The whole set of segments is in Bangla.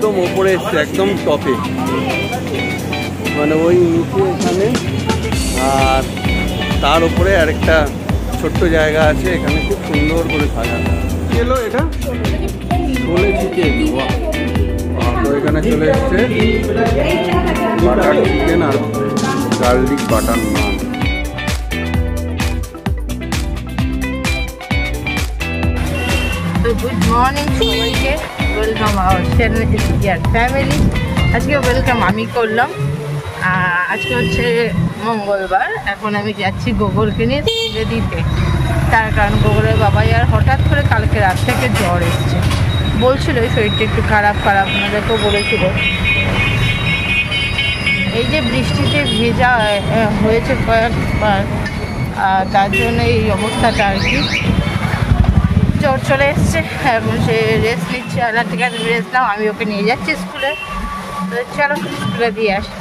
একদম ওপরে এসছে, একদম টপে, মানে ওই নিচে এখানে, আর তার উপরে আরেকটা ছোট্ট জায়গা আছে, এখানে খুব সুন্দর করে সাজানো। কি এলো এটা? ছোলে চিকেন। তো এখানে চলে এসছে বাটার চিকেন আর গার্লিক বাটার নান। গুড মর্নিং সবাইকে, welcome our channel year family. আজকে ওয়েলকাম আমি করলাম। আজকে হচ্ছে মঙ্গলবার। এখন আমি যাচ্ছি গোগলকে নিয়ে স্কুলে দিতে, তার কারণ গোগলের বাবাই আর হঠাৎ করে কালকে রাত থেকে জ্বর এসছে, বলছিল শরীরটা একটু খারাপ আপনাদেরকেও বলেছিল। এই যে বৃষ্টিতে ভেজা হয়েছে কয়েকবার, তার জন্য এই অবস্থাটা আর কি। জ্বর চলে এসছে, এখন সে রেস্ট নিচ্ছে। আলাদা থেকে রেস্ট নাও, আমি ওকে নিয়ে যাচ্ছি স্কুলে। তো চলো স্কুলে দিয়ে আসি।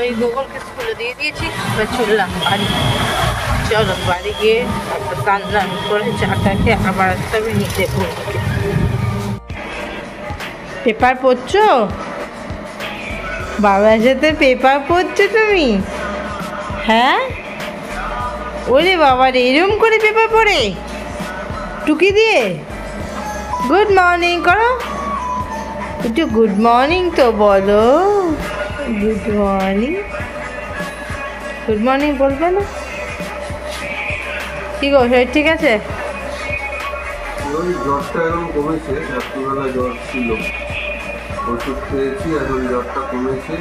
এই গোগলকে স্কুলে দিয়ে দিয়েছি, এবার চললাম বাড়ি। চলো বাড়ি গিয়ে স্নান টান করে চাটা খেয়ে আবার আসতে হবে নিতে। পেপার পড়ছো? বাবার সাথে পেপার পড়ছো তুমি? হ্যাঁ, ওরে বাবার এরম করে পেপার পড়ে টুকি দিয়ে। গুড মর্নিং করো একটু, গুড মর্নিং তো বলো। গুড মর্নিং, গুড মর্নিং বলবে না? কি গো, শরীর ঠিক আছে? ওই জ্বরটা এখন কমেছে, রাত্রিবেলা জ্বর ছিল, ওষুধ খেয়েছি, এখন জ্বরটা কমেছে।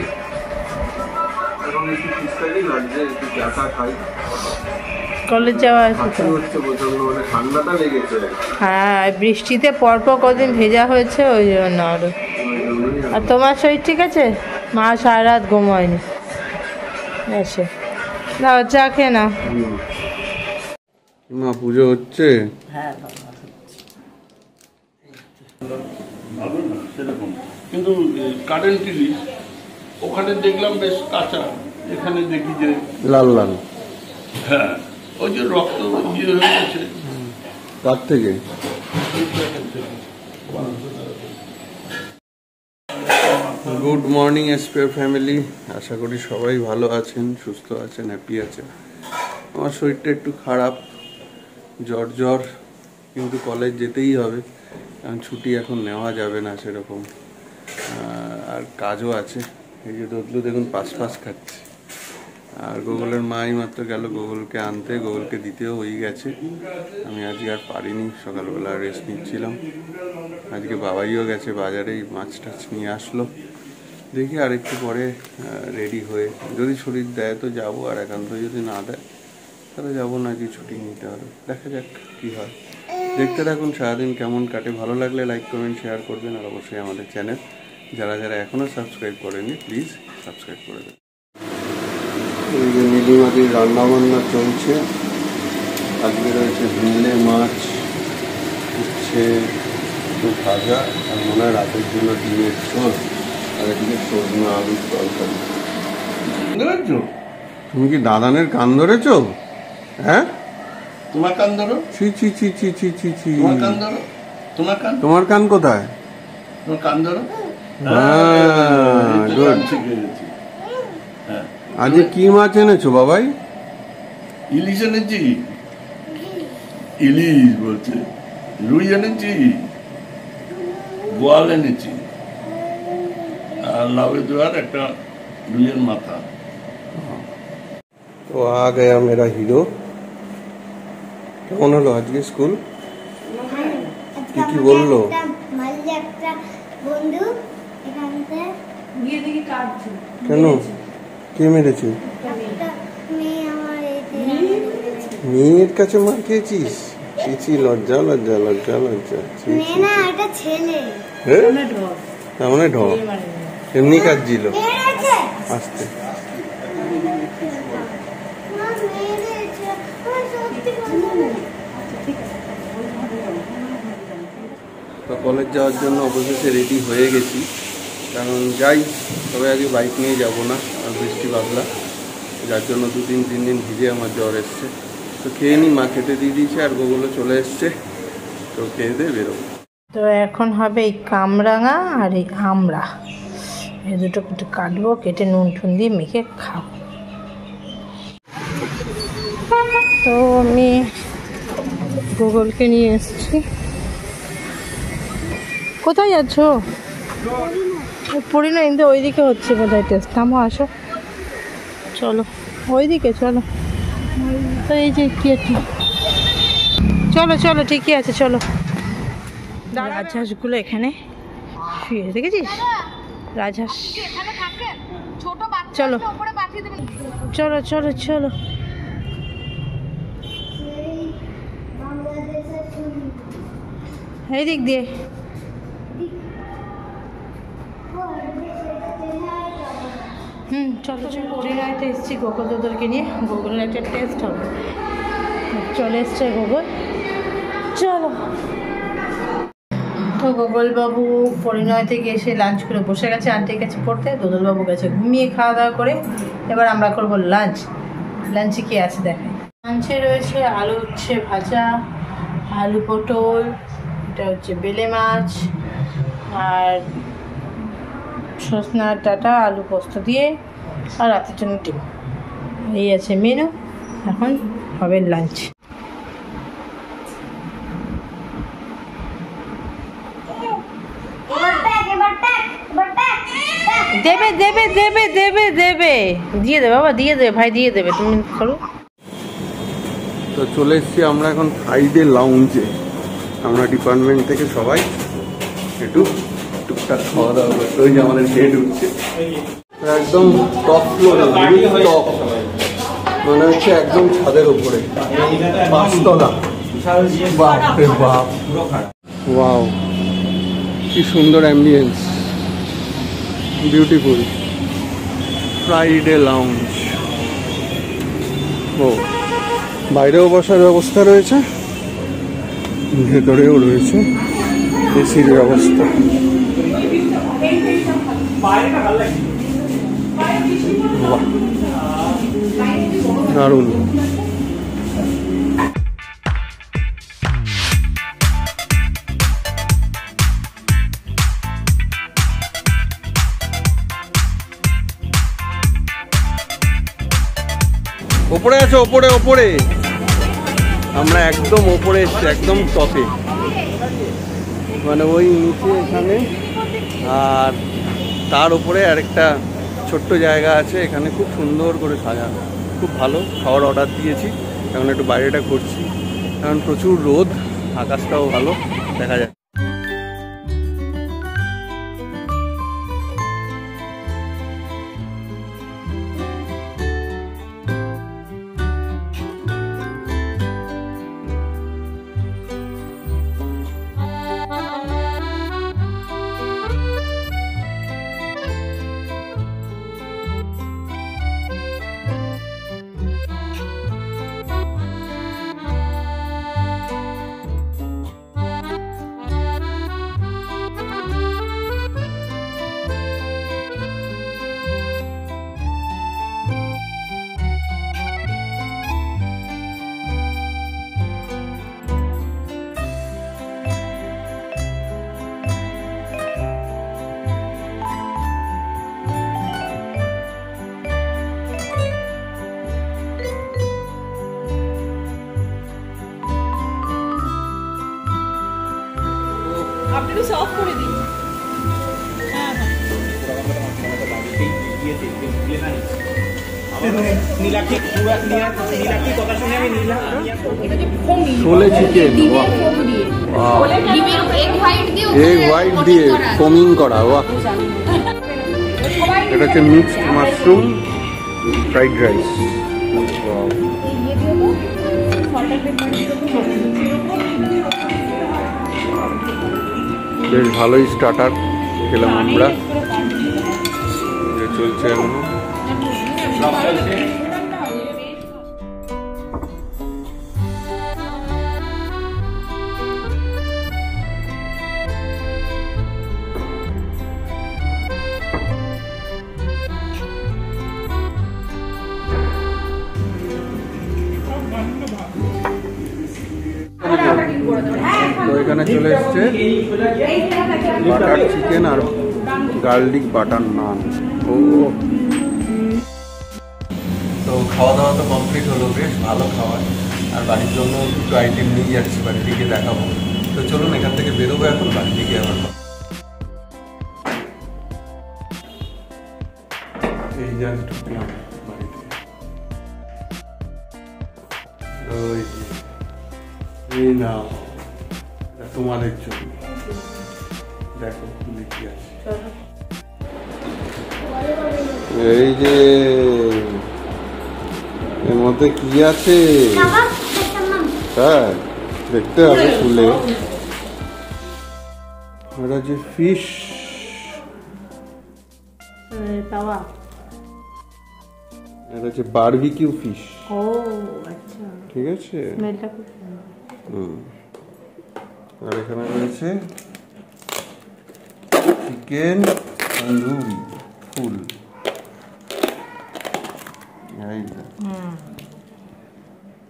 এখন একটু ঠিকঠাকই লাগছে, একটু চাটা খাই। কলেজ যাওয়া আছে হচ্ছে প্রচন্ড, মানে ঠান্ডাটা লেগেছে। হ্যাঁ, বৃষ্টিতে পরপর কদিন ভেজা হয়েছে ওই জন্য আরো। আর তোমার শরীর ঠিক আছে? মা সারা রাত ঘুমায়নি। আচ্ছা দাও, চা খেয়ে নাও। মা পুজো হচ্ছে? হ্যাঁ ভালো না সেরকম, কিন্তু কারেন্টলি ওখানে দেখলাম বেশ কাঁচা, এখানে দেখি যে লাল লাল। হ্যাঁ, ওই যে রক্ত ইয়ে হয়ে গেছে। তার থেকে গুড মর্নিং এসপিআর ফ্যামিলি, আশা করি সবাই ভালো আছেন, সুস্থ আছেন, হ্যাপি আছেন। আমার শরীরটা একটু খারাপ, জ্বর জ্বর, কিন্তু কলেজ যেতেই হবে, কারণ ছুটি এখন নেওয়া যাবে না সেরকম। আর কাজও আছে। এই যে দদলু দেখুন পাস খাচ্ছে, আর গোগলের মাই মাত্র গেল গোগলকে আনতে, গোগলকে দিতেও হয়ে গেছে। আমি আজকে আর পারিনি, সকালবেলা রেস্ট নিচ্ছিলাম। আজকে বাবাইও গেছে বাজারে, মাছ টাছ নিয়ে আসলো। দেখি আর একটু পরে রেডি হয়ে, যদি শরীর দেয় তো যাবো, আর একান্ত যদি না দেয় তাহলে যাবো না, কি ছুটি নিতে হবে। দেখা যাক কী হয়। দেখতে থাকুন সারাদিন কেমন কাটে। ভালো লাগলে লাইক কমেন্ট শেয়ার করবেন, আর অবশ্যই আমাদের চ্যানেল যারা যারা এখনও সাবস্ক্রাইব করেনি প্লিজ সাবস্ক্রাইব করে দেবেন। এই যে নীলিমাটির রান্নাবান্না চলছে। আজকে রয়েছে ভিলে মাছ, উচ্ছে একটু ভাজা, আর মনে হয় রাতের জন্য ডিমের ঝোল, আর এদিকে সজনা আলুর তরকারি। তুমি কি দাদানের কান ধরেছো? হ্যাঁ, তোমার কান ধরো। ছি ছি ছি ছি ছি ছি ছি, তোমার কান ধরো। তোমার কান, তোমার কান কোথায়? তোমার কান ধরো। গুড। আজকে কি মাছ এনেছো বাবাই? ইলিশ এনেছি। ইলিশ বলছে, রুই এনেছি, বোয়াল এনেছি, আর লাউয়ের দেওয়ার একটা রুইয়ের মাথা। তো আ গয়া মেরা হিরো। কেমন হলো আজকে স্কুল? কি কি বললো? কেন, কে মেরেছে? মেয়ের কাছে মার খেয়েছিস? ছি ছি, লজ্জা লজ্জা লজ্জা লজ্জা। তার মানে ঢ এমনি কাটছিল আসতে। তো কলেজ যাওয়ার জন্য অবশেষে রেডি হয়ে গেছি, কারণ যাই তবে আগে বাইক নিয়ে যাব না, আর বৃষ্টি বাদলা, যার জন্য 2-3 দিন ভিজে আমার জ্বর এসছে। তো খেয়ে নিই, মা খেতে দিয়ে দিয়েছে আর গোগুলো চলে এসছে, তো খেয়ে দিয়ে বেরোবো। তো এখন হবে এই কামরাঙা আর এই আমড়া, এই দুটো একটু কাটবো, কেটে নুন টুন দিয়ে মেখে খাবো। তো আমি গুগলকে নিয়ে এসেছি। কোথায় যাচ্ছ? পড়ি না, কিন্তু ওইদিকে হচ্ছে বোধহয় টেস্ট। থামো, আসো, চলো ওইদিকে চলো। তো এই যে কি একটু, চলো চলো, ঠিকই আছে, চলো। রাজহাঁসগুলো এখানে শুয়ে দেখেছিস, রাজহাঁস। চলো চলো চলো চলো। এই দিক দিয়ে চলো চলো। পরিণয়তে এসেছি গোকুল দাদুরকে নিয়ে, গোকুলের একটা টেস্ট হবে। চলে এসছে গোকুল, চলো। তো গোকুলবাবু পরিণয় থেকে এসে লাঞ্চ করে বসে গেছে আন্টির কাছে পড়তে, দোদলবাবু গেছে ঘুমিয়ে খাওয়া দাওয়া করে। এবার আমরা করবো লাঞ্চ। লাঞ্চে কি আছে দেখাই। লাঞ্চে রয়েছে আলু উচ্ছে ভাজা, আলু পটল, এটা হচ্ছে বেলে মাছ, আর সজনা ডাঁটা আলু পোস্ত দিয়ে, আর রাতের জন্য ডিম। এই আছে মেনু। এখন হবে লাঞ্চ। দেবে দেবে দেবে দেবে দেবে, দিয়ে দেবে বাবা, দিয়ে দেবে ভাই, দিয়ে দেবে, তুমি করো। তো চলে এসেছি আমরা এখন ফ্রাইডে লাউঞ্জে। আমরা ডিপার্টমেন্ট থেকে সবাই একটু টুকটাক খাওয়া দাওয়া করতে, ওই যে আমাদের হেড উঠছে একদম টপ ফ্লোরে, টপ মানে হচ্ছে একদম ছাদের ওপরে, 5 তলা। বাপ রে বাপ, ওয়াও কি সুন্দর অ্যাম্বিয়েন্স, বিউটিফুল। Friday lounge. ও বাইরেও বসার ব্যবস্থা রয়েছে, ভেতরেও রয়েছে এসির ব্যবস্থা। দারুণ। ওপরে আছে, ওপরে ওপরে আমরা একদম ওপরে এসছি, একদম টপে, মানে ওই নিচে এখানে, আর তার উপরে আরেকটা ছোট্ট জায়গা আছে, এখানে খুব সুন্দর করে সাজানো, খুব ভালো। খাওয়ার অর্ডার দিয়েছি, এখন একটু বাইরেটা করছি, কারণ প্রচুর রোদ, আকাশটাও ভালো দেখা যায়। আপনি তো অফ করে দিন। হ্যাঁ হ্যাঁ ছোলে চিকেন, এগ হোয়াইট দিয়ে ফোমিং করা, বাহ। এটা হচ্ছে মিক্সড মাশরুম ফ্রাইড রাইস, বেশ ভালোই স্টার্টার। খেলাম আমরা, চলছে এখনো। তো এখানে চলে এসছে বাটার চিকেন আর গার্লিক বাটার নান। ও তো খাওয়া দাওয়া তো কমপ্লিট হলো, বেশ ভালো খাবার। আর বাড়ির জন্য দুটো আইটেম নিয়ে যাচ্ছি, বাড়ি থেকে দেখাবো। তো চলুন এখান থেকে বেরোবো এখন, বাড়ি থেকে আবার এই জাস্ট ঢুকলাম বাড়িতে। ওই এই নাও, তোমাদের জন্য দেখো কি আছে। এই যে এর মধ্যে কি আছে তাই দেখতে হবে খুলে। এটা যে ফিশ, এটা হচ্ছে বারবিকিউ ফিশ। ও আচ্ছা, ঠিক আছে। স্মেলটা খুব আর এখানে রয়েছে চিকেন তন্দুরি ফুল।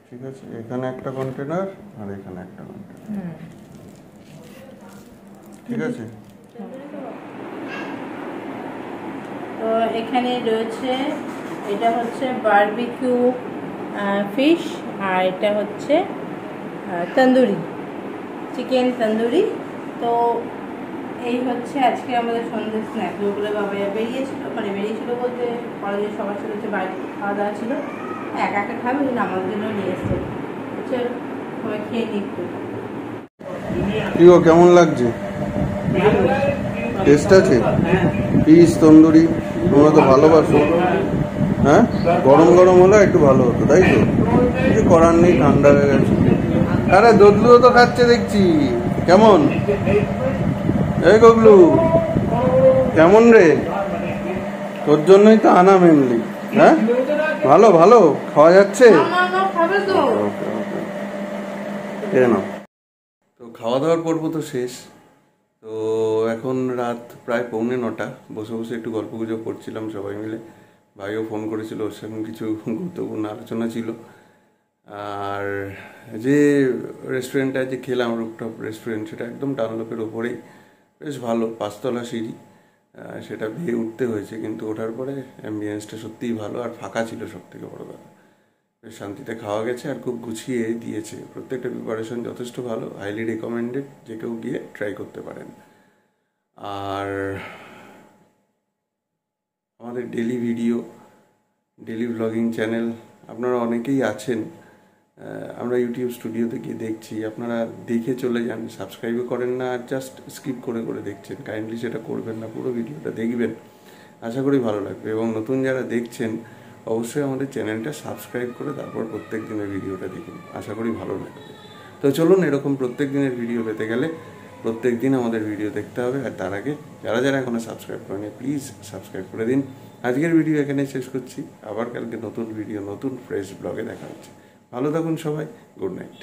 ঠিক আছে, এখানে একটা কন্টেনার আর এখানে একটা কন্টেনার। ঠিক আছে। তো এখানে রয়েছে, এটা হচ্ছে বারবিকিউ ফিশ আর এটা হচ্ছে তন্দুরি চিকেন তন্দুরি। তো এই হচ্ছে আজকে আমাদের সন্ধ্যে স্ন্যাক। ওগুলো বাবা বেরিয়েছিল, মানে বেরিয়েছিল বলতে কলেজে সবার সাথে হচ্ছে বাইরে খাওয়া দাওয়া ছিল, একা একা খাবে কিন্তু আমাদের জন্য নিয়ে এসছে। হচ্ছে সবাই খেয়ে নিচ্ছে। কি গো, কেমন লাগছে? টেস্ট আছে? ফিশ তন্দুরি তোমরা তো ভালোবাসো। হ্যাঁ, গরম গরম হলে একটু ভালো হতো, তাই তো? কিছু করার নেই, ঠান্ডা হয়ে গেছে। আরে দদলুও তো খাচ্ছে দেখছি। কেমন এই গগলু, কেমন রে? তোর জন্যই তো আনা মেনলি। হ্যাঁ, ভালো ভালো খাওয়া যাচ্ছে। তো খাওয়া দাওয়ার পর্ব তো শেষ। তো এখন রাত প্রায় 8:45। বসে বসে একটু গল্প গুজব করছিলাম সবাই মিলে। ভাইও ফোন করেছিল, ওর সঙ্গে কিছু গুরুত্বপূর্ণ আলোচনা ছিল। আর যে রেস্টুরেন্টটা যে খেলাম, রুফটপ রেস্টুরেন্ট, সেটা একদম ডানলপের ওপরেই, বেশ ভালো, 5তলা সিঁড়ি। সেটা বেয়ে উঠতে হয়েছে, কিন্তু ওঠার পরে অ্যাম্বিয়েন্সটা সত্যিই ভালো আর ফাঁকা ছিল, সব থেকে বড় কথা। বেশ শান্তিতে খাওয়া গেছে আর খুব গুছিয়ে দিয়েছে। প্রত্যেকটা প্রিপারেশন যথেষ্ট ভালো, হাইলি রেকমেন্ডেড, যে কেউ গিয়ে ট্রাই করতে পারেন। আর আমাদের daily video, daily blogging channel আপনারা অনেকেই আছেন। আমরা ইউটিউব স্টুডিওতে গিয়ে দেখছি, আপনারা দেখে চলে যান, সাবস্ক্রাইবও করেন না, আর জাস্ট স্কিপ করে করে দেখছেন। কাইন্ডলি সেটা করবেন না, পুরো ভিডিওটা দেখবেন, আশা করি ভালো লাগবে। এবং নতুন যারা দেখছেন অবশ্যই আমাদের চ্যানেলটা সাবস্ক্রাইব করে তারপর প্রত্যেক দিনের ভিডিওটা দেখুন, আশা করি ভালো লাগবে। তো চলুন, এরকম প্রত্যেক দিনের ভিডিও পেতে গেলে প্রত্যেক দিন আমাদের ভিডিও দেখতে হবে। আর তার আগে যারা যারা এখনো সাবস্ক্রাইব করেনি, প্লিজ সাবস্ক্রাইব করে দিন। আজকের ভিডিও এখানে শেষ করছি, আবার কালকে নতুন ভিডিও, নতুন ফ্রেশ ব্লগে দেখা হচ্ছে। ভালো থাকুন সবাই, গুড নাইট।